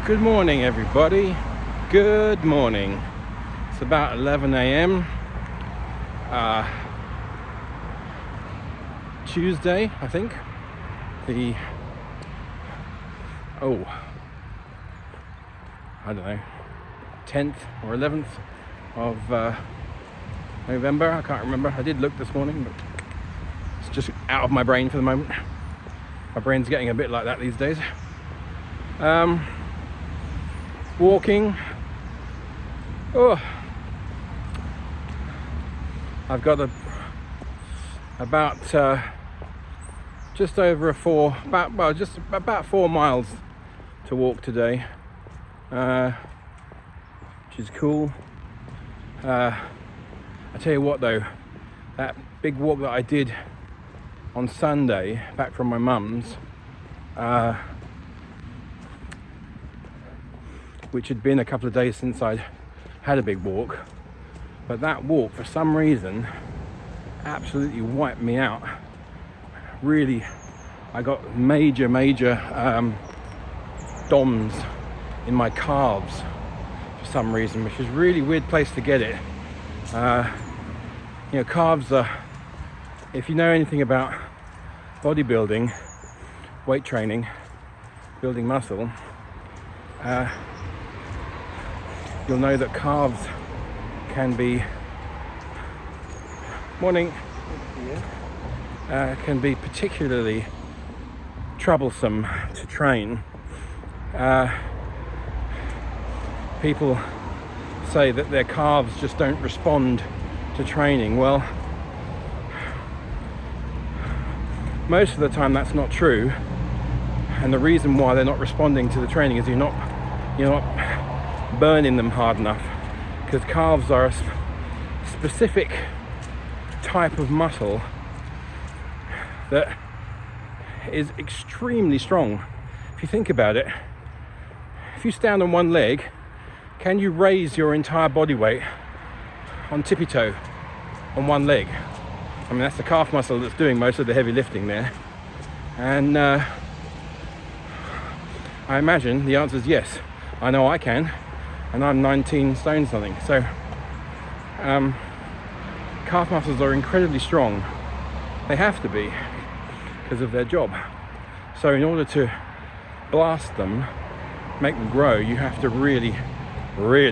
Good morning, everybody. Good morning. It's about 11 a.m. Tuesday, I think. I don't know, 10th or 11th of November. I can't remember. I did look this morning, but it's just out of my brain for the moment. My brain's getting a bit like that these days. Walking. I've got about just over about 4 miles to walk today, which is cool. I tell you what though, that big walk that I did on Sunday back from my mum's, which had been a couple of days since I'd had a big walk, but that walk for some reason absolutely wiped me out. Really, I got major DOMS in my calves for some reason, which is a really weird place to get it. Calves are, if you know anything about bodybuilding, weight training, building muscle, you'll know that calves can be can be particularly troublesome to train. People say that their calves just don't respond to training. Well, most of the time that's not true, and the reason why they're not responding to the training is you're not burning them hard enough, because calves are a specific type of muscle that is extremely strong. If you think about it, if you stand on one leg, can you raise your entire body weight on tippy toe on one leg? I mean, that's the calf muscle that's doing most of the heavy lifting there. And I imagine the answer is yes. I know I can, and I'm 19 stone something. So calf muscles are incredibly strong. They have to be, because of their job. So in order to blast them, make them grow, you have to really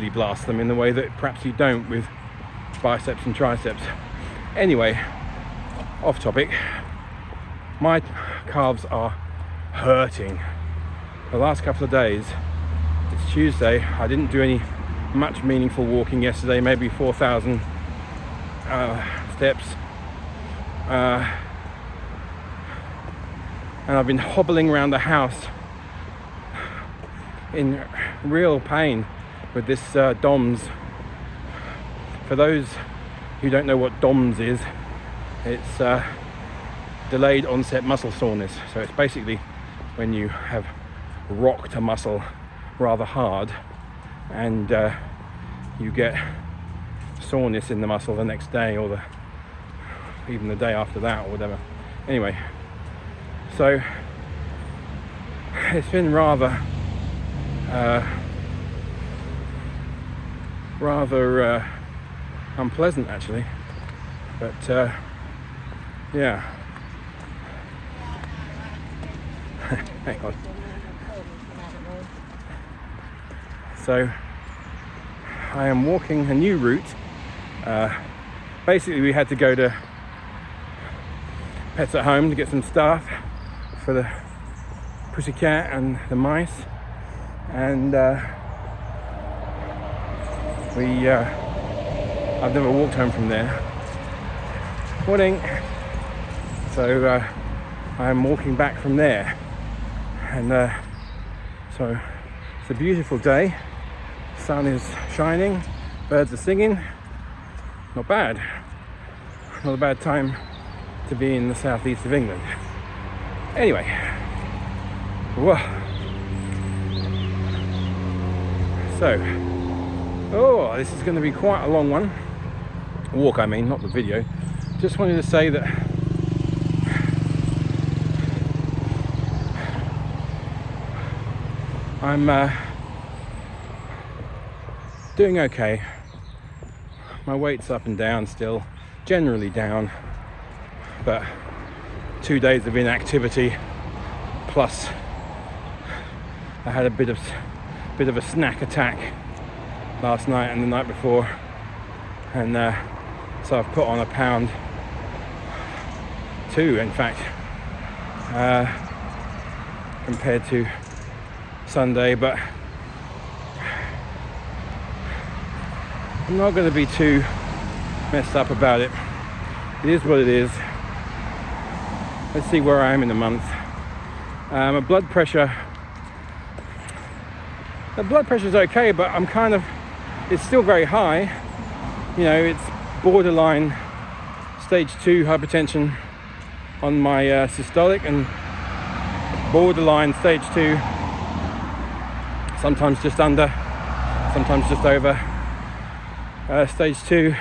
blast them in the way that perhaps you don't with biceps and triceps. Anyway, off topic. My calves are hurting. The last couple of days, it's Tuesday, I didn't do any much meaningful walking yesterday, maybe 4,000 steps. And I've been hobbling around the house in real pain with this DOMS. For those who don't know what DOMS is, it's delayed onset muscle soreness. So it's basically when you have rocked a muscle rather hard and you get soreness in the muscle the next day, or even the day after that, or whatever. Anyway, so it's been rather unpleasant actually, but yeah. Hang on. So I am walking a new route. Basically we had to go to Pets at Home to get some stuff for the pussycat and the mice, and I've never walked home from there. Morning. So I'm walking back from there, and so it's a beautiful day. Sun is shining, birds are singing. Not bad. Not a bad time to be in the southeast of England. Anyway, whoa. So, this is going to be quite a long one. Walk, I mean, not the video. Just wanted to say that I'm doing okay. My weight's up and down still, generally down, but 2 days of inactivity plus I had a bit of a snack attack last night and the night before, and so I've put on a pound, 2 in fact, compared to Sunday, but I'm not going to be too messed up about it. It is what it is. Let's see where I am in a month. My blood pressure, the blood pressure is okay, but it's still very high. You know, it's borderline stage 2 hypertension on my systolic, and borderline stage 2, sometimes just under, sometimes just over stage 2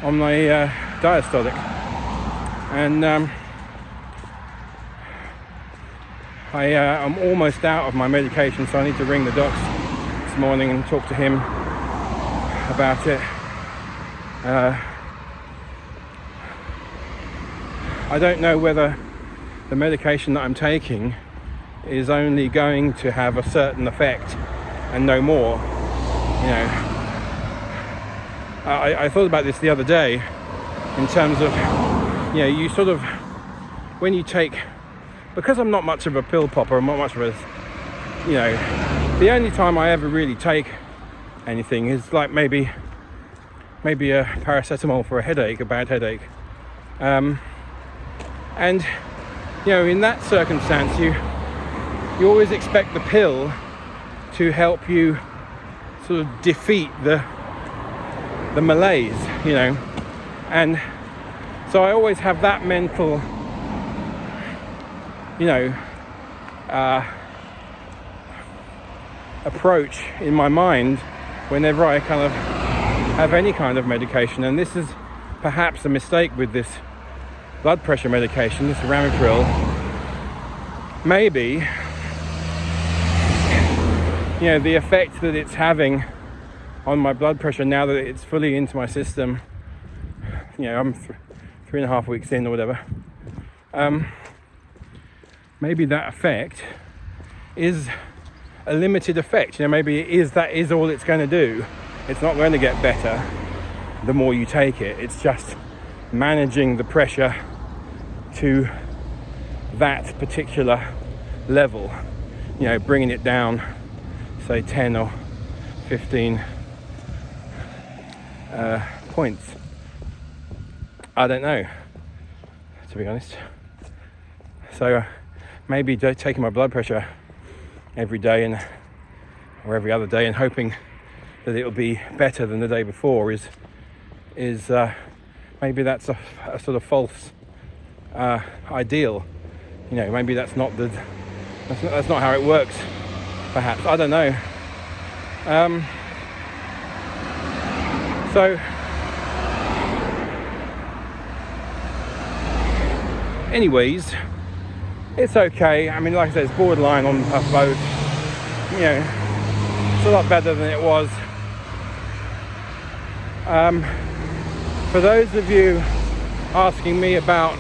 on my diastolic. And I'm almost out of my medication, so I need to ring the docs this morning and talk to him about it. I don't know whether the medication that I'm taking is only going to have a certain effect and no more. You know, I thought about this the other day in terms of, you know, you sort of, when you take, because I'm not much of a pill popper, I'm not much of a, you know, the only time I ever really take anything is like maybe a paracetamol for a headache, a bad headache. And, you know, in that circumstance, you always expect the pill to help you sort of defeat the malaise, you know. And so I always have that mental, you know, approach in my mind whenever I kind of have any kind of medication. And this is perhaps a mistake with this blood pressure medication, this Ramipril. Maybe, you know, the effect that it's having on my blood pressure now that it's fully into my system, you know, I'm 3.5 weeks in or whatever, maybe that effect is a limited effect. You know, maybe that is all it's going to do. It's not going to get better the more you take it. It's just managing the pressure to that particular level, you know, bringing it down, say 10 or 15 points. I don't know, to be honest. So maybe taking my blood pressure every day or every other day and hoping that it'll be better than the day before is maybe that's a sort of false ideal. You know, maybe that's not how it works. Perhaps, I don't know. So anyways, it's okay. I mean, like I said, it's borderline on both. You know, it's a lot better than it was. For those of you asking me about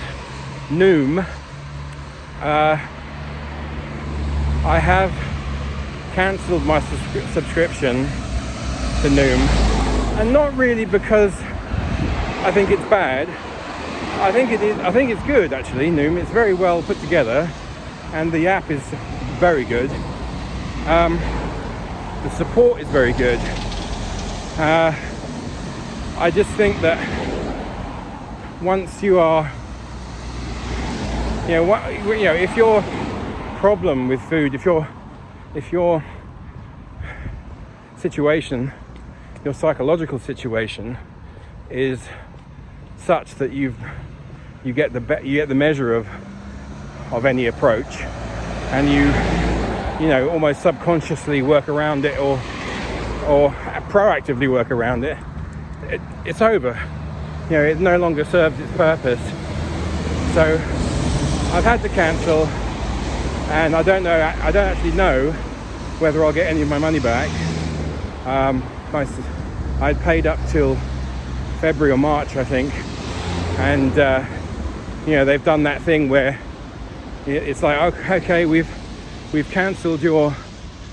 Noom, I have cancelled my subscription to Noom, and not really because I think it's bad. I think it's good, actually. Noom, it's very well put together, and the app is very good. The support is very good. I just think that once you are, you know, if your problem with food, if your situation, your psychological situation is such that you get the measure of any approach, and you know, almost subconsciously work around it or proactively work around it, it's over. You know, it no longer serves its purpose. So I've had to cancel, and I don't actually know whether I'll get any of my money back. I'd paid up till February or March, I think, and they've done that thing where it's like, okay, we've cancelled your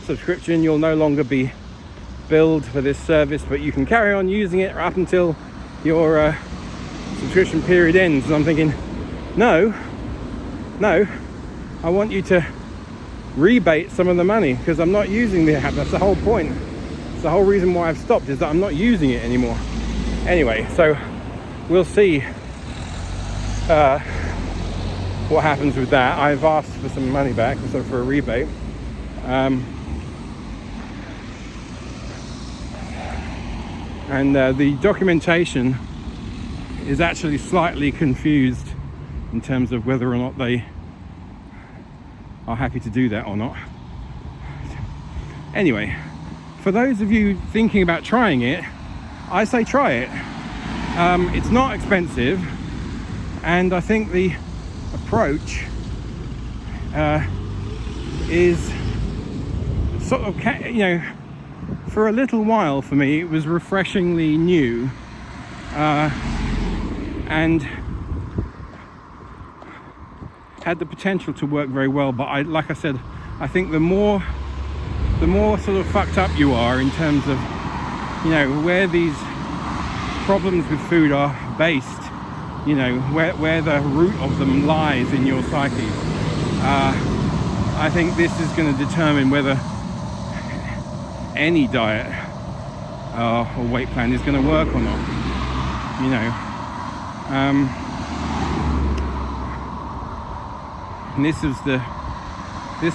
subscription, you'll no longer be billed for this service, but you can carry on using it up until your subscription period ends. And I'm thinking, no, I want you to rebate some of the money, because I'm not using the app. That's the whole point. It's the whole reason why I've stopped, is that I'm not using it anymore. Anyway, so we'll see what happens with that. I've asked for some money back, so for a rebate. And the documentation is actually slightly confused in terms of whether or not they are happy to do that or not. Anyway, for those of you thinking about trying it, I say try it. It's not expensive, and I think the approach is sort of, for a little while for me, it was refreshingly new, and had the potential to work very well. But like I said, I think the more sort of fucked up you are in terms of, where these problems with food are based, where the root of them lies in your psyche, I think this is going to determine whether any diet or weight plan is going to work or not. And this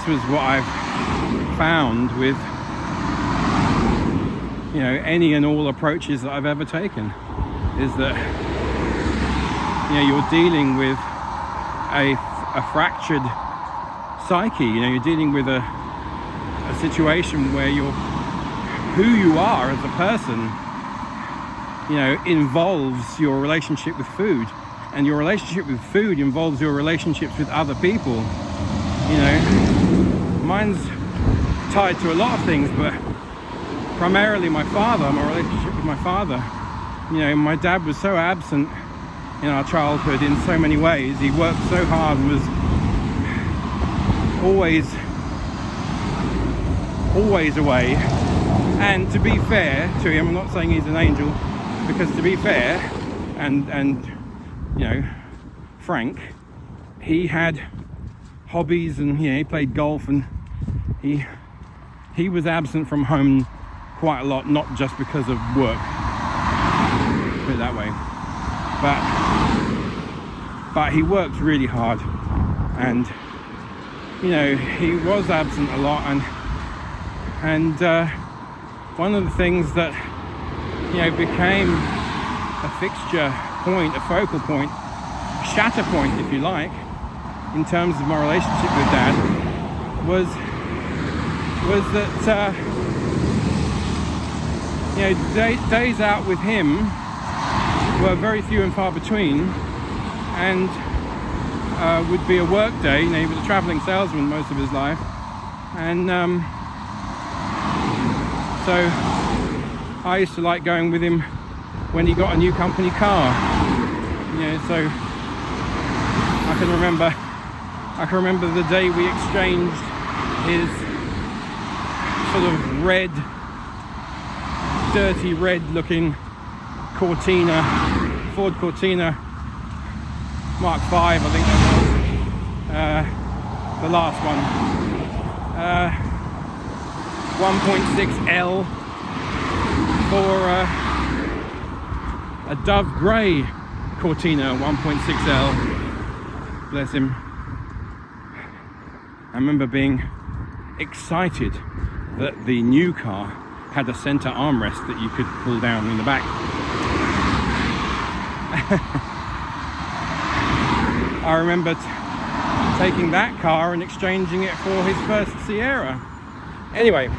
was what I've found with any and all approaches that I've ever taken, is that you're dealing with a fractured psyche. You're dealing with a situation where who you are as a person involves your relationship with food, and your relationship with food involves your relationships with other people. Mine's tied to a lot of things, but primarily my relationship with my father. My dad was so absent in our childhood in so many ways. He worked so hard and was always away. And to be fair to him, I'm not saying he's an angel, because to be fair and frank, he had hobbies, and he played golf, and he was absent from home quite a lot, not just because of work, put it that way, but he worked really hard, and he was absent a lot, and one of the things that became a fixture point, a focal point, shatter point, if you like, in terms of my relationship with Dad, was that days out with him were very few and far between, and would be a work day. He was a traveling salesman most of his life, and so I used to like going with him when he got a new company car. So I can remember the day we exchanged his sort of red, dirty red looking Cortina, Ford Cortina Mark V, I think that was, the last one, 1.6L for a Dove Grey Cortina 1.6L, bless him. I remember being excited that the new car had a center armrest that you could pull down in the back. I remember taking that car and exchanging it for his first Sierra. Anyway,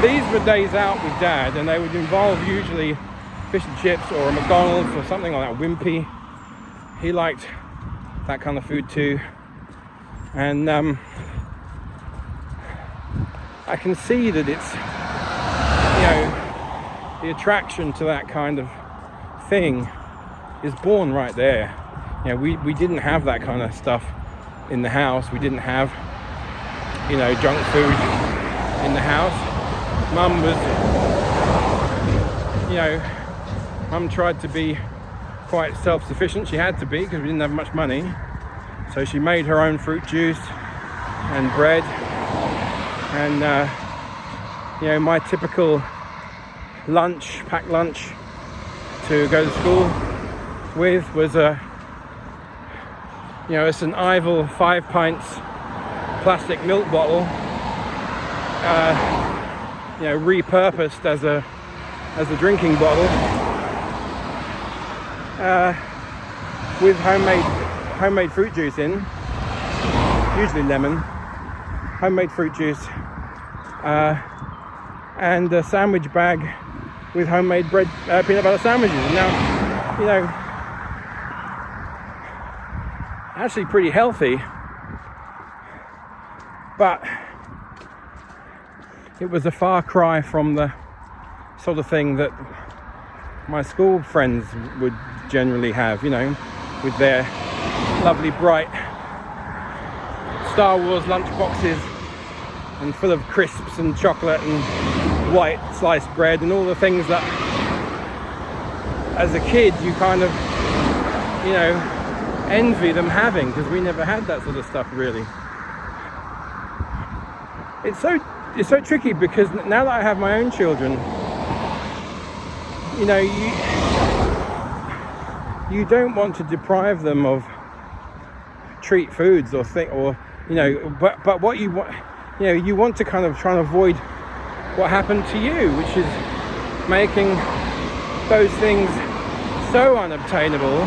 these were days out with Dad, and they would involve usually fish and chips or a McDonald's or something like that, Wimpy. He liked that kind of food too. And I can see that it's, the attraction to that kind of thing is born right there. You know, we didn't have that kind of stuff in the house. We didn't have, you know, junk food in the house. Mum was, you know, Mum tried to be quite self-sufficient. She had to be, because we didn't have much money. So she made her own fruit juice and bread. And, you know, my typical lunch, packed lunch to go to school with was a, you know, it's an Ivel 5 pints plastic milk bottle, you know, repurposed as a drinking bottle, with homemade fruit juice in, usually lemon, homemade fruit juice, and a sandwich bag with homemade bread, peanut butter sandwiches. Now, you know, actually pretty healthy, but it was a far cry from the sort of thing that my school friends would generally have, you know, with their lovely bright Star Wars lunch boxes and full of crisps and chocolate and white sliced bread and all the things that as a kid you kind of, you know, envy them having, because we never had that sort of stuff really. It's so tricky, because now that I have my own children, you know, you don't want to deprive them of treat foods or you know, but what you want, you know, you want to kind of try and avoid what happened to you, which is making those things so unobtainable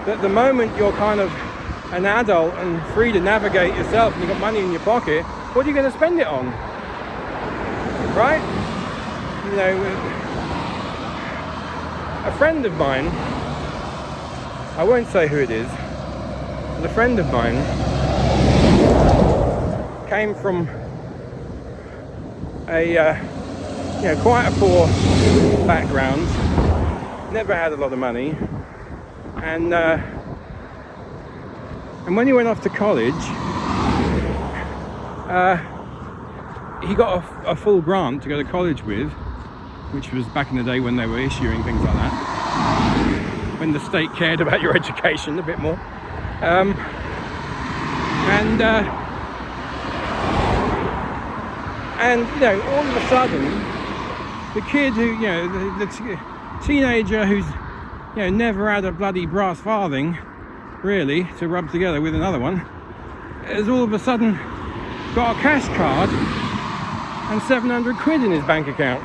that the moment you're kind of an adult and free to navigate yourself and you've got money in your pocket, what are you going to spend it on? Right? You know, a friend of mine, I won't say who it is, but a friend of mine came from a you know, quite a poor background, never had a lot of money, and when he went off to college, he got a full grant to go to college with, which was back in the day when they were issuing things like that, when the state cared about your education a bit more, and you know, all of a sudden, the kid who, you know, the teenager who's, you know, never had a bloody brass farthing really to rub together with another one, has all of a sudden got a cash card and 700 quid in his bank account.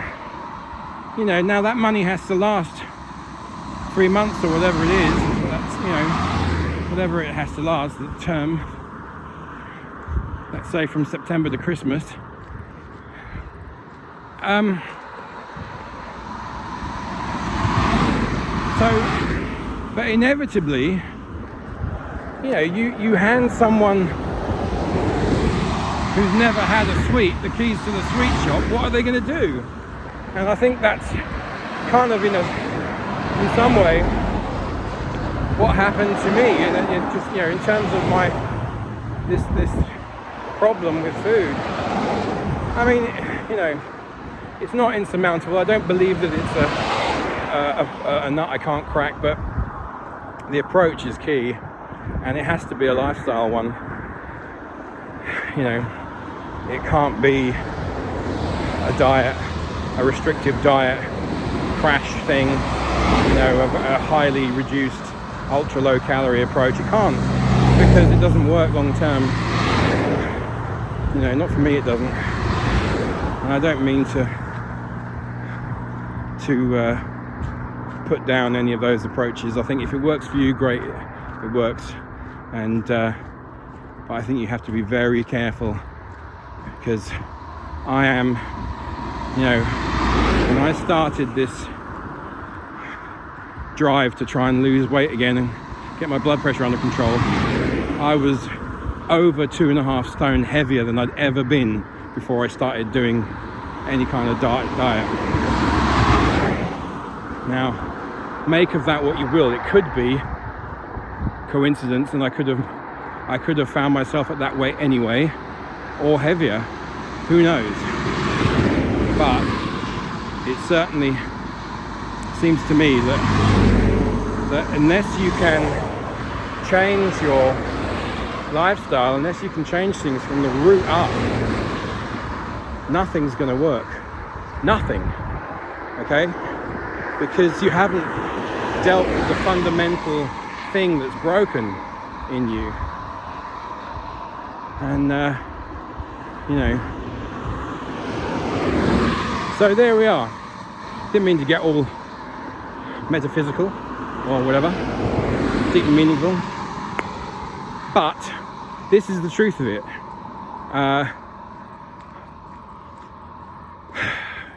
You know, now that money has to last 3 months or whatever it is. So that's, you know, whatever it has to last, the term, let's say from September to Christmas. But inevitably, you know, you hand someone who's never had a sweet the keys to the sweet shop. What are they going to do? And I think that's kind of, in some way, what happened to me. And it just, you know, in terms of my this problem with food. I mean, you know, it's not insurmountable. I don't believe that it's a nut I can't crack, but the approach is key, and it has to be a lifestyle one. You know, it can't be a diet, a restrictive diet, crash thing, you know, a highly reduced, ultra low calorie approach. It can't, because it doesn't work long term. You know, not for me it doesn't. And I don't mean to put down any of those approaches. I think if it works for you, great, it works. And but I think you have to be very careful, because I am, you know, when I started this drive to try and lose weight again and get my blood pressure under control, I was over 2.5 stone heavier than I'd ever been before I started doing any kind of diet. Now, make of that what you will. It could be coincidence, and I could have found myself at that weight anyway, or heavier. Who knows? But it certainly seems to me that unless you can change your lifestyle, unless you can change things from the root up, nothing's going to work. Nothing. Okay? Because you haven't dealt with the fundamental thing that's broken in you. And you know, so there we are. Didn't mean to get all metaphysical or whatever, deep and meaningful, but this is the truth of it.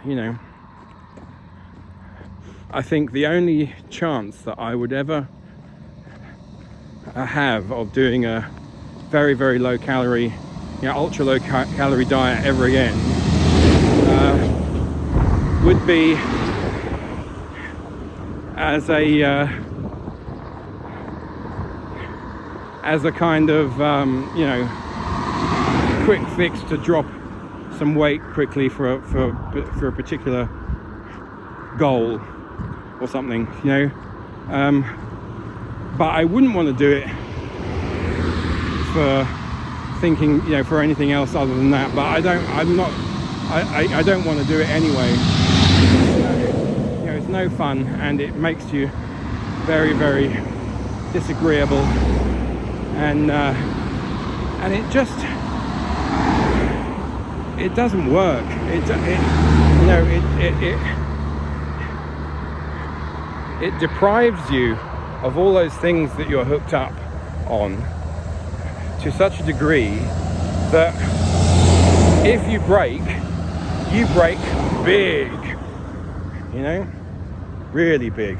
You know, I think the only chance that I would ever have of doing a very, very low calorie, you know, ultra low calorie diet ever again would be as a kind of you know, quick fix to drop some weight quickly for a particular goal or something, you know. But I wouldn't want to do it for thinking, you know, for anything else other than that. But I don't want to do it anyway. You know, it's no fun, and it makes you very, very disagreeable, and it just, it doesn't work. You know, it deprives you of all those things that you're hooked up on to such a degree that if you break big, you know, really big.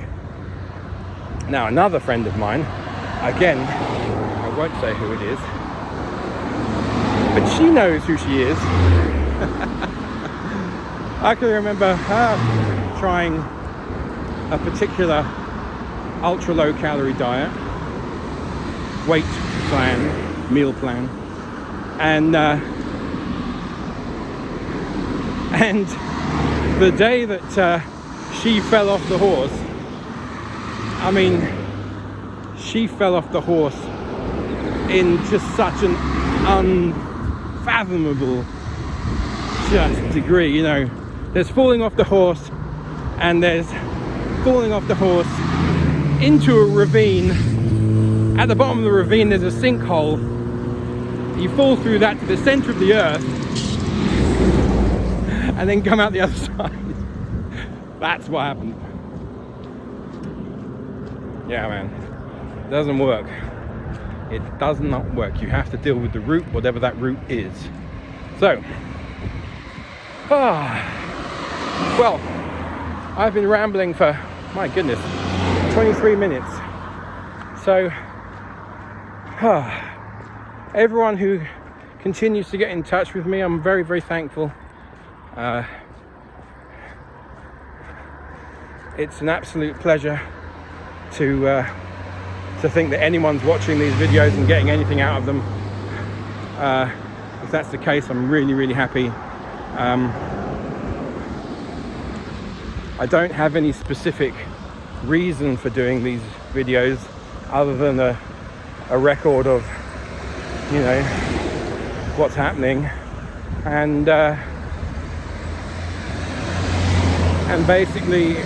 Now, another friend of mine, again, I won't say who it is, but she knows who she is. I can remember her trying a particular ultra low calorie diet, weight plan, meal plan, and the day that she fell off the horse, I mean, she fell off the horse in just such an unfathomable just degree. You know, there's falling off the horse, and there's falling off the horse into a ravine. At the bottom of the ravine there's a sinkhole. You fall through that to the center of the earth and then come out the other side. That's what happened. Yeah, man, it doesn't work. It does not work. You have to deal with the root, whatever that root is. So well, I've been rambling for, my goodness, 23 minutes. So everyone who continues to get in touch with me, I'm very, very thankful. It's an absolute pleasure to think that anyone's watching these videos and getting anything out of them. If that's the case, I'm really, really happy. I don't have any specific reason for doing these videos other than a record of, you know, what's happening, and basically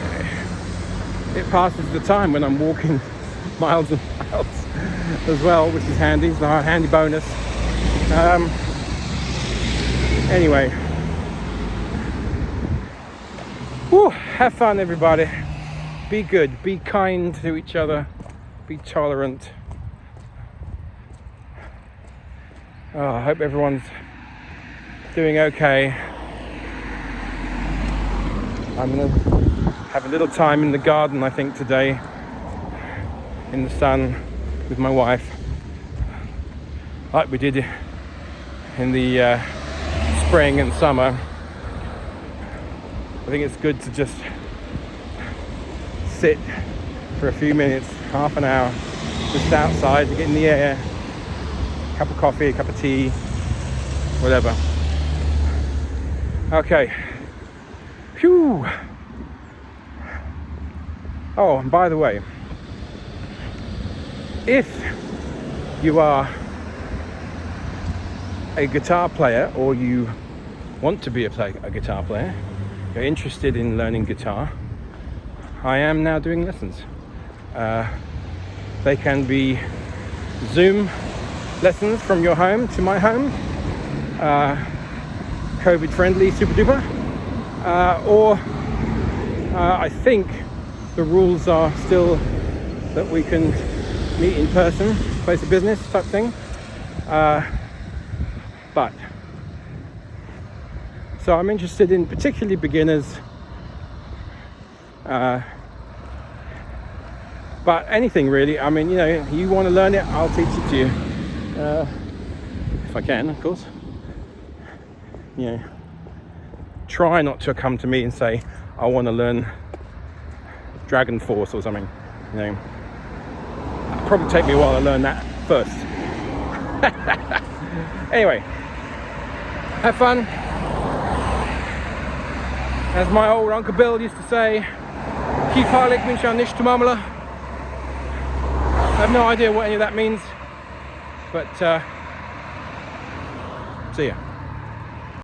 it passes the time when I'm walking miles and miles as well, which is handy. It's a handy bonus. Anyway, whew, have fun, everybody. Be good, be kind to each other, be tolerant. I hope everyone's doing okay. I'm gonna have a little time in the garden, I think, today, in the sun with my wife, like we did in the spring and summer. I think it's good to just sit for a few minutes, half an hour, just outside to get in the air, a cup of coffee, a cup of tea, whatever. Okay. Phew. Oh, and by the way, if you are a guitar player, or you want to be a guitar player, you're interested in learning guitar, I am now doing lessons. They can be Zoom lessons from your home to my home, COVID friendly, super duper, or I think the rules are still that we can meet in person, place of business type thing. But so I'm interested in particularly beginners, but anything really. I mean, you want to learn it, I'll teach it to you, if I can, of course. Try not to come to me and say, I want to learn Dragon Force or something. It'll probably take me a while to learn that first. Anyway, have fun. As my old Uncle Bill used to say, keep heilig min shan nish tumamala. I have no idea what any of that means, but see ya.